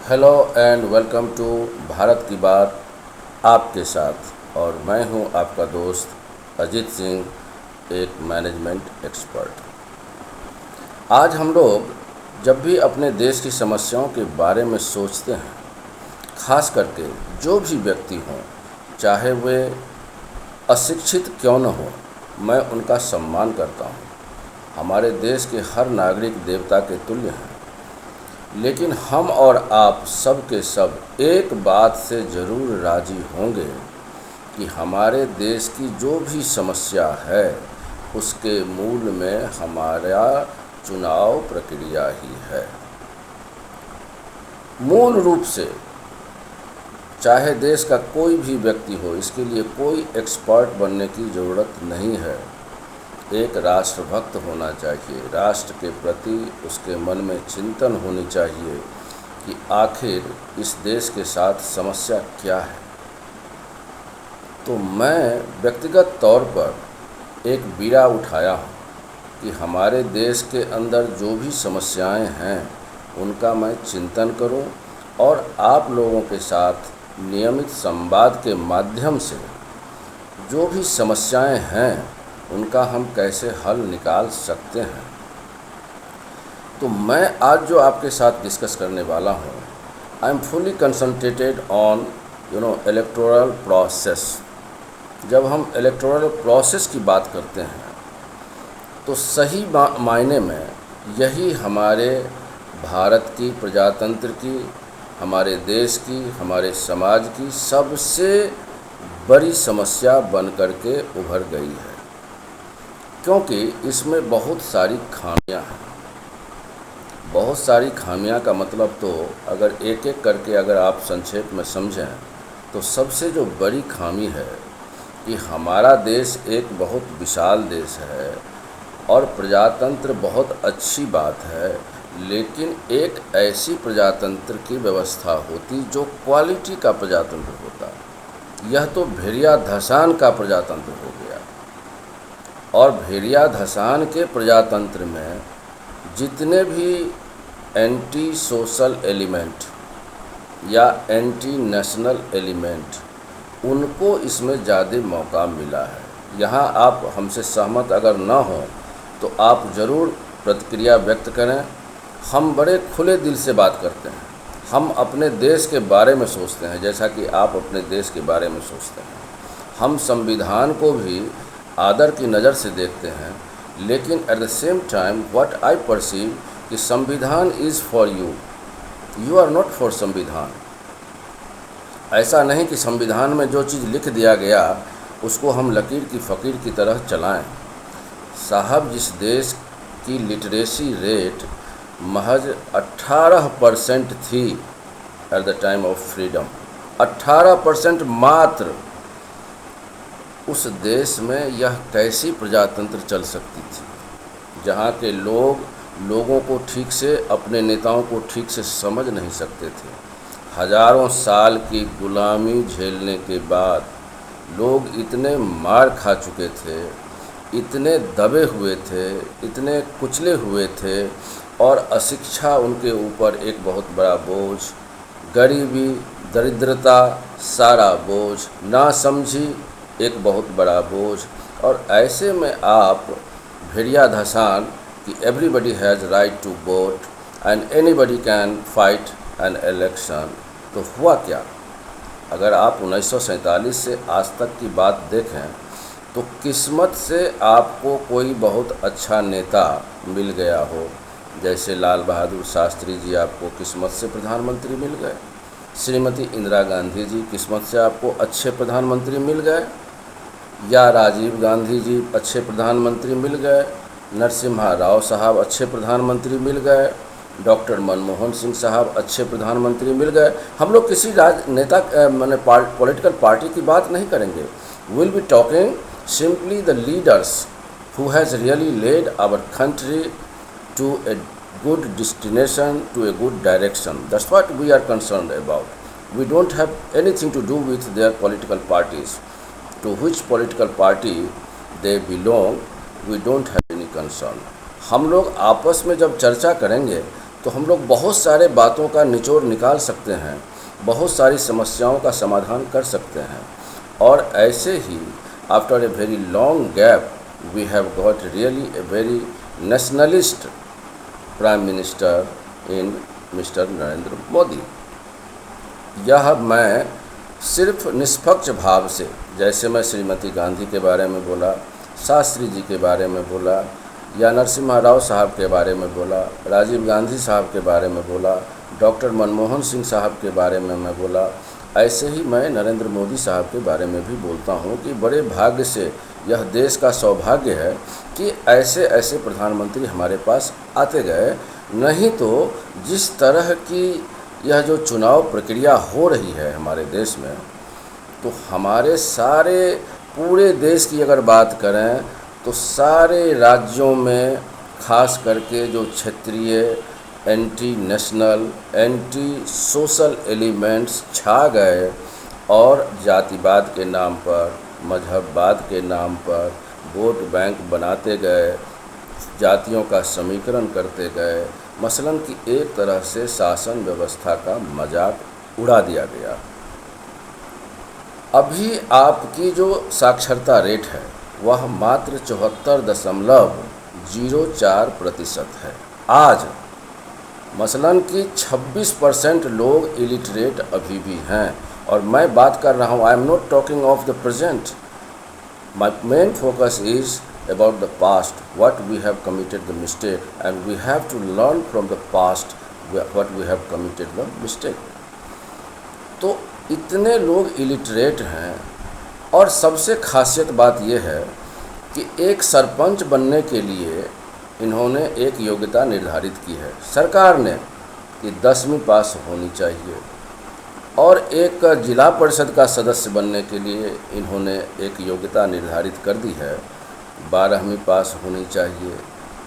Hello and welcome to Bharat की बात आपके साथ। और मैं हूं आपका दोस्त अजीत सिंह, एक मैनेजमेंट एक्सपर्ट। आज हम लोग जब भी अपने देश की समस्याओं के बारे में सोचते हैं, खास करके जो भी व्यक्ति हों, चाहे वे अशिक्षित क्यों न हो, मैं उनका सम्मान करता हूं। हमारे देश के हर नागरिक देवता के तुल्य हैं। लेकिन हम और आप सब के सब एक बात से ज़रूर राज़ी होंगे कि हमारे देश की जो भी समस्या है उसके मूल में हमारा चुनाव प्रक्रिया ही है। मूल रूप से चाहे देश का कोई भी व्यक्ति हो, इसके लिए कोई एक्सपर्ट बनने की ज़रूरत नहीं है। एक राष्ट्रभक्त होना चाहिए। राष्ट्र के प्रति उसके मन में चिंतन होनी चाहिए कि आखिर इस देश के साथ समस्या क्या है। तो मैं व्यक्तिगत तौर पर एक बीड़ा उठाया हूँ कि हमारे देश के अंदर जो भी समस्याएं हैं उनका मैं चिंतन करूं और आप लोगों के साथ नियमित संवाद के माध्यम से जो भी समस्याएं हैं उनका हम कैसे हल निकाल सकते हैं। तो मैं आज जो आपके साथ डिस्कस करने वाला हूँ, I am fully concentrated on electoral process. जब हम इलेक्टोरल प्रोसेस की बात करते हैं तो सही मायने में यही हमारे भारत की प्रजातंत्र की, हमारे देश की, हमारे समाज की सबसे बड़ी समस्या बन कर के उभर गई है, क्योंकि इसमें बहुत सारी खामियां हैं। बहुत सारी खामियां का मतलब तो अगर एक एक करके अगर आप संक्षेप में समझें तो सबसे जो बड़ी खामी है कि हमारा देश एक बहुत विशाल देश है और प्रजातंत्र बहुत अच्छी बात है, लेकिन एक ऐसी प्रजातंत्र की व्यवस्था होती जो क्वालिटी का प्रजातंत्र होता। यह तो भेड़िया धसान का प्रजातंत्र हो गया। और भेड़िया धसान के प्रजातंत्र में जितने भी एंटी सोशल एलिमेंट या एंटी नेशनल एलिमेंट, उनको इसमें ज़्यादा मौका मिला है। यहाँ आप हमसे सहमत अगर न हो तो आप ज़रूर प्रतिक्रिया व्यक्त करें। हम बड़े खुले दिल से बात करते हैं। हम अपने देश के बारे में सोचते हैं जैसा कि आप अपने देश के बारे में सोचते हैं। हम संविधान को भी आदर की नज़र से देखते हैं, लेकिन at the same time what I perceive कि संविधान is for you, you are not for संविधान। ऐसा नहीं कि संविधान में जो चीज़ लिख दिया गया उसको हम लकीर की फ़कीर की तरह चलाएं। साहब, जिस देश की लिटरेसी रेट महज 18% थी at the time of freedom, 18% मात्र, उस देश में यह कैसी प्रजातंत्र चल सकती थी जहाँ के लोगों को ठीक से, अपने नेताओं को ठीक से समझ नहीं सकते थे। हजारों साल की गुलामी झेलने के बाद लोग इतने मार खा चुके थे, इतने दबे हुए थे, इतने कुचले हुए थे, और अशिक्षा उनके ऊपर एक बहुत बड़ा बोझ, गरीबी, दरिद्रता, सारा बोझ, नासमझी एक बहुत बड़ा बोझ। और ऐसे में आप भेड़िया धसान कि everybody has right to vote and anybody can fight an election, तो हुआ क्या? अगर आप 1947 से आज तक की बात देखें तो किस्मत से आपको कोई बहुत अच्छा नेता मिल गया हो। जैसे लाल बहादुर शास्त्री जी आपको किस्मत से प्रधानमंत्री मिल गए, श्रीमती इंदिरा गांधी जी किस्मत से आपको अच्छे प्रधानमंत्री मिल गए, या राजीव गांधी जी अच्छे प्रधानमंत्री मिल गए, नरसिम्हा राव साहब अच्छे प्रधानमंत्री मिल गए, डॉक्टर मनमोहन सिंह साहब अच्छे प्रधानमंत्री मिल गए। हम लोग किसी नेता माने पॉलिटिकल पार्टी की बात नहीं करेंगे। Will be talking simply the leaders who has really led our country to a good destination, to a good direction. That's what we are concerned about. We don't have anything to do with their political parties. To which political party they belong, we don't have any concern. हम लोग आपस में जब चर्चा करेंगे तो हम लोग बहुत सारे बातों का निचोड़ निकाल सकते हैं, बहुत सारी समस्याओं का समाधान कर सकते हैं। और ऐसे ही after a very long gap we have got really a very nationalist prime minister in mister Narendra Modi. यह मैं सिर्फ निष्पक्ष भाव से, जैसे मैं श्रीमती गांधी के बारे में बोला, शास्त्री जी के बारे में बोला, या नरसिम्हा राव साहब के बारे में बोला, राजीव गांधी साहब के बारे में बोला, डॉक्टर मनमोहन सिंह साहब के बारे में मैं बोला, ऐसे ही मैं नरेंद्र मोदी साहब के बारे में भी बोलता हूँ कि बड़े भाग्य से यह देश का सौभाग्य है कि ऐसे ऐसे प्रधानमंत्री हमारे पास आते गए। नहीं तो जिस तरह की यह जो चुनाव प्रक्रिया हो रही है हमारे देश में, तो हमारे सारे पूरे देश की अगर बात करें तो सारे राज्यों में खास करके जो क्षेत्रीय anti national anti social elements छा गए और जातिवाद के नाम पर, मजहबवाद के नाम पर वोट बैंक बनाते गए, जातियों का समीकरण करते गए, मसलन कि एक तरह से शासन व्यवस्था का मजाक उड़ा दिया गया। अभी आपकी जो साक्षरता रेट है वह मात्र 74.04% है। आज मसलन कि 26% लोग इलिटरेट अभी भी हैं। और मैं बात कर रहा हूँ, I am not talking of the present, my main focus is about the past, what we have committed the mistake, and we have to learn from the past what we have committed the mistake। तो इतने लोग illiterate हैं। और सबसे खासियत बात यह है कि एक सरपंच बनने के लिए इन्होंने एक योग्यता निर्धारित की है सरकार ने कि 10वीं पास होनी चाहिए, और एक जिला परिषद का सदस्य बनने के लिए इन्होंने एक योग्यता निर्धारित कर दी है, 12वीं पास होनी चाहिए।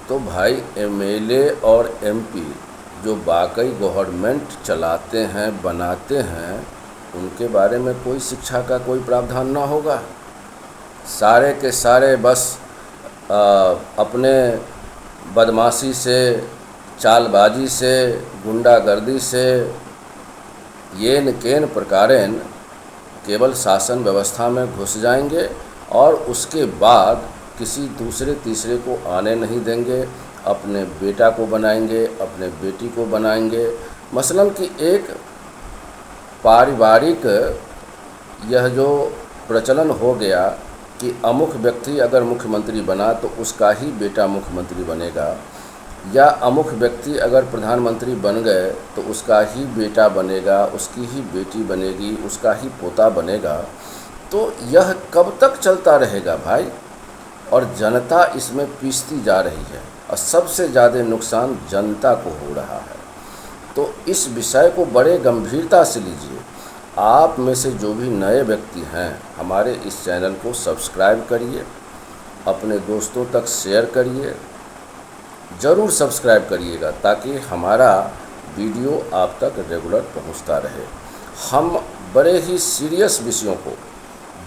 तो भाई एमएलए और एमपी जो वाकई गवर्नमेंट चलाते हैं, बनाते हैं, उनके बारे में कोई शिक्षा का कोई प्रावधान ना होगा। सारे के सारे बस अपने बदमाशी से, चालबाजी से, गुंडागर्दी से, येन केन प्रकारेण केवल शासन व्यवस्था में घुस जाएंगे और उसके बाद किसी दूसरे तीसरे को आने नहीं देंगे, अपने बेटा को बनाएंगे, अपने बेटी को बनाएंगे। मसलन कि एक पारिवारिक यह जो प्रचलन हो गया कि अमुक व्यक्ति अगर मुख्यमंत्री बना तो उसका ही बेटा मुख्यमंत्री बनेगा, या अमुक व्यक्ति अगर प्रधानमंत्री बन गए तो उसका ही बेटा बनेगा, उसकी ही बेटी बनेगी, उसका ही पोता बनेगा। तो यह कब तक चलता रहेगा भाई? और जनता इसमें पीसती जा रही है और सबसे ज़्यादा नुकसान जनता को हो रहा है। तो इस विषय को बड़े गंभीरता से लीजिए। आप में से जो भी नए व्यक्ति हैं, हमारे इस चैनल को सब्सक्राइब करिए, अपने दोस्तों तक शेयर करिए, ज़रूर सब्सक्राइब करिएगा ताकि हमारा वीडियो आप तक रेगुलर पहुंचता रहे। हम बड़े ही सीरियस विषयों को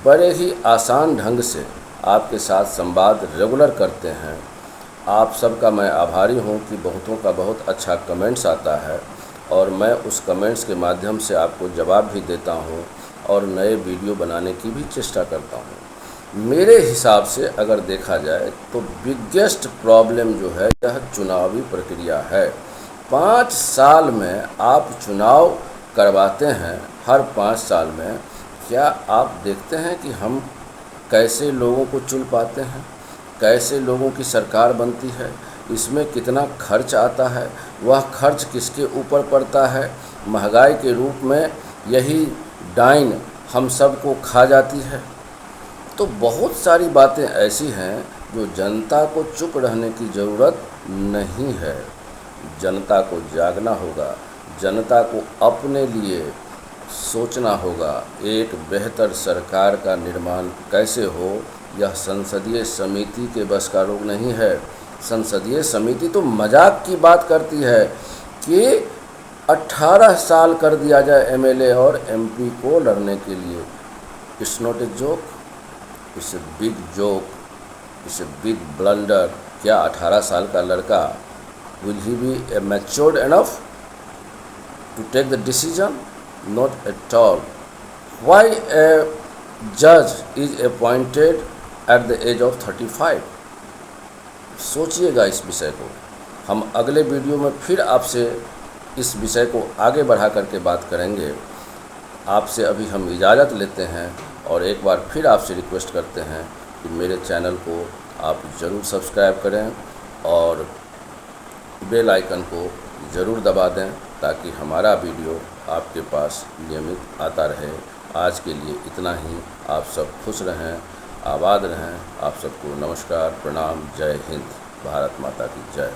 बड़े ही आसान ढंग से आपके साथ संवाद रेगुलर करते हैं। आप सबका मैं आभारी हूं कि बहुतों का बहुत अच्छा कमेंट्स आता है और मैं उस कमेंट्स के माध्यम से आपको जवाब भी देता हूं और नए वीडियो बनाने की भी चेष्टा करता हूं। मेरे हिसाब से अगर देखा जाए तो बिगेस्ट प्रॉब्लम जो है यह चुनावी प्रक्रिया है। 5 साल में आप चुनाव करवाते हैं, हर 5 साल में क्या आप देखते हैं कि हम कैसे लोगों को चुन पाते हैं, कैसे लोगों की सरकार बनती है, इसमें कितना खर्च आता है, वह खर्च किसके ऊपर पड़ता है। महंगाई के रूप में यही डाइन हम सबको खा जाती है। तो बहुत सारी बातें ऐसी हैं जो जनता को चुप रहने की ज़रूरत नहीं है। जनता को जागना होगा, जनता को अपने लिए सोचना होगा। एक बेहतर सरकार का निर्माण कैसे हो, यह संसदीय समिति के बस का रोग नहीं है। संसदीय समिति तो मजाक की बात करती है कि 18 साल कर दिया जाए एमएलए और एमपी को लड़ने के लिए। It's not a joke, it's a big joke, it's a big blunder. क्या 18 साल का लड़का Will he be matured enough to take the decision? Not at all. Why a judge is appointed at the age of 35? सोचिएगा इस विषय को। हम अगले वीडियो में फिर आपसे इस विषय को आगे बढ़ा करके बात करेंगे। आपसे अभी हम इजाज़त लेते हैं और एक बार फिर आपसे रिक्वेस्ट करते हैं कि मेरे चैनल को आप ज़रूर सब्सक्राइब करें और बेल आइकन को ज़रूर दबा दें ताकि हमारा वीडियो आपके पास नियमित आता रहे। आज के लिए इतना ही। आप सब खुश रहें, आबाद रहें। आप सबको नमस्कार, प्रणाम, जय हिंद, भारत माता की जय।